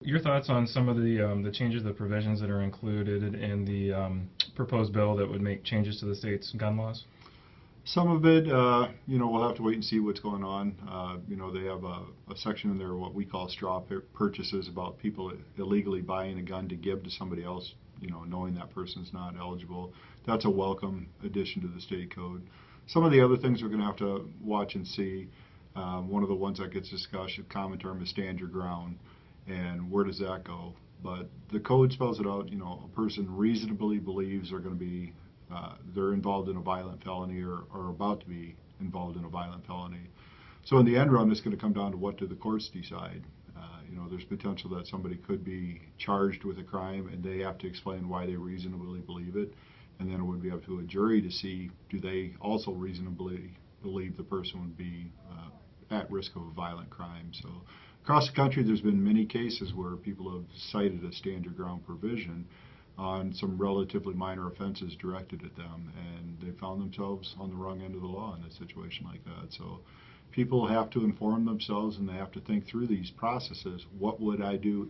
Your thoughts on some of the changes, the provisions that are included in the proposed bill that would make changes to the state's gun laws? Some of it, we'll have to wait and see what's going on. They have a section in there, what we call straw purchases, about people illegally buying a gun to give to somebody else, knowing that person's not eligible. That's a welcome addition to the state code. Some of the other things we're going to have to watch and see. One of the ones that gets discussed, a common term, is stand your ground. And where does that go? But the code spells it out. A person reasonably believes they're going to be they're involved in a violent felony or about to be involved in a violent felony. So in the end run, it's going to come down to what do the courts decide. There's potential that somebody could be charged with a crime and they have to explain why they reasonably believe it. And then it would be up to a jury to see, do they also reasonably believe the person would be at risk of a violent crime. So across the country, there's been many cases where people have cited a stand your ground provision on some relatively minor offenses directed at them, and they found themselves on the wrong end of the law in a situation like that. So people have to inform themselves and they have to think through these processes. What would I do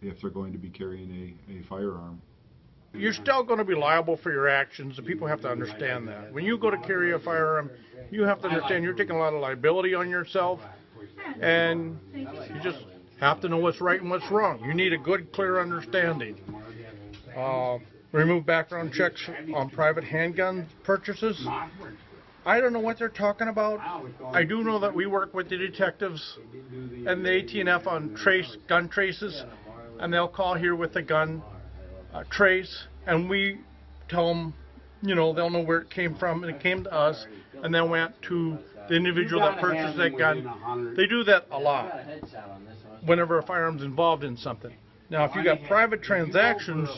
if they're going to be carrying a firearm? You're still going to be liable for your actions, and people have to understand that. When you go to carry a firearm, you have to understand you're taking a lot of liability on yourself, and you just have to know what's right and what's wrong. You need a good, clear understanding. Remove background checks on private handgun purchases. I don't know what they're talking about. I do know that we work with the detectives and the ATF on gun traces, and they'll call here with a gun trace, and we tell them, they'll know where it came from, and it came to us, and then went to the individual that purchased that gun. They do that a lot whenever a firearm's involved in something. Now, if you got private transactions,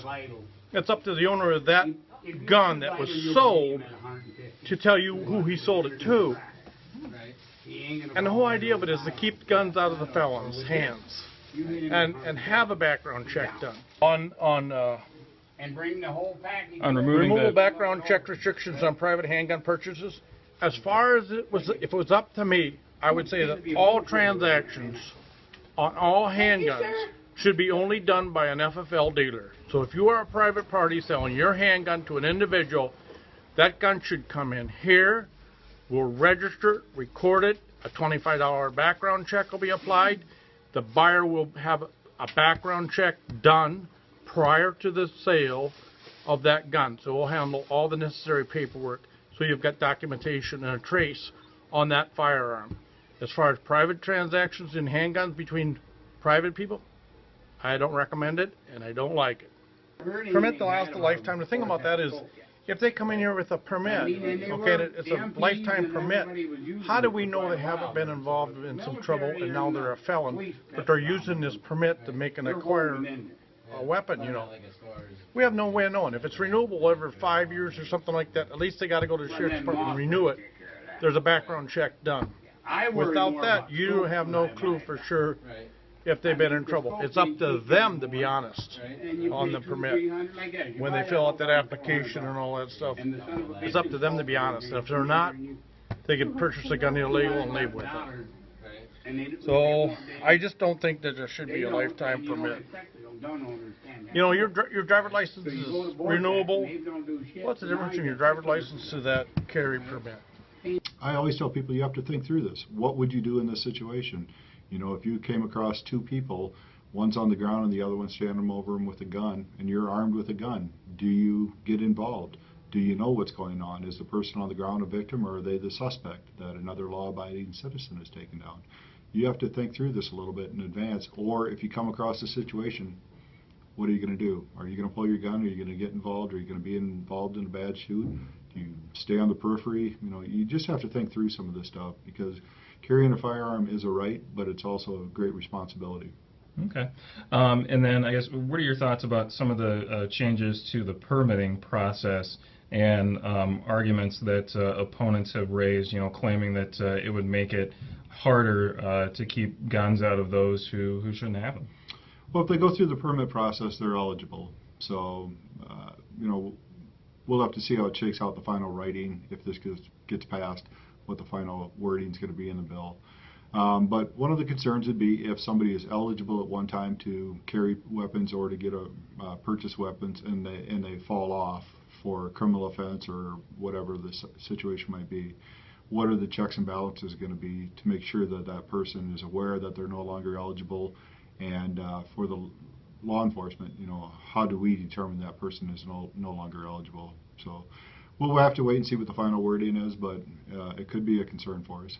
it's up to the owner of that gun that was sold to tell you who he sold it to. And the whole idea of it is to keep guns out of the felons' hands and have a background check done. And bring the whole package. On removal background check restrictions on private handgun purchases. As far as if it was up to me, I would say that all transactions on all handguns should be only done by an FFL dealer. So if you are a private party selling your handgun to an individual, that gun should come in here, we'll register it, record it, a $25 background check will be applied, the buyer will have a background check done prior to the sale of that gun. So we'll handle all the necessary paperwork so you've got documentation and a trace on that firearm. As far as private transactions in handguns between private people, I don't recommend it and I don't like it. Permit to last a lifetime. The thing about that is, if they come in here with a permit, okay, it's a lifetime permit, how do we know they haven't been involved in some trouble and now they're a felon, but they're using this permit to make and acquire a weapon, We have no way of knowing. If it's renewable every 5 years or something like that, at least they got to go to the sheriff's department and renew it. There's a background check done. Without that, you have no clue for sure if they've been in trouble. It's up to them to be honest on the permit. When they fill out that application and all that stuff, it's up to them to be honest. And if they're not, they can purchase a gun illegal and leave with it. So I just don't think that there should be a lifetime permit. Your driver's license is renewable. What's the difference in your driver's license to that carry permit? I always tell people you have to think through this. What would you do in this situation? If you came across two people, one's on the ground and the other one's standing over him with a gun, and you're armed with a gun, do you get involved? Do you know what's going on? Is the person on the ground a victim, or are they the suspect that another law-abiding citizen has taken down? You have to think through this a little bit in advance, or if you come across a situation, what are you going to do? Are you going to pull your gun? Are you going to get involved? Are you going to be involved in a bad shoot? Do you stay on the periphery? You just have to think through some of this stuff, because carrying a firearm is a right, but it's also a great responsibility. Okay. And then I guess, what are your thoughts about some of the changes to the permitting process and arguments that opponents have raised, claiming that it would make it harder to keep guns out of those who shouldn't have them? Well, if they go through the permit process, they're eligible. So, we'll have to see how it shakes out, the final writing, if this gets passed, what the final wording is going to be in the bill. But one of the concerns would be if somebody is eligible at one time to carry weapons or to get purchase weapons, and they fall off for a criminal offense or whatever the situation might be. What are the checks and balances going to be to make sure that that person is aware that they're no longer eligible? And for the law enforcement, how do we determine that person is no longer eligible? So we'll have to wait and see what the final wording is, but it could be a concern for us.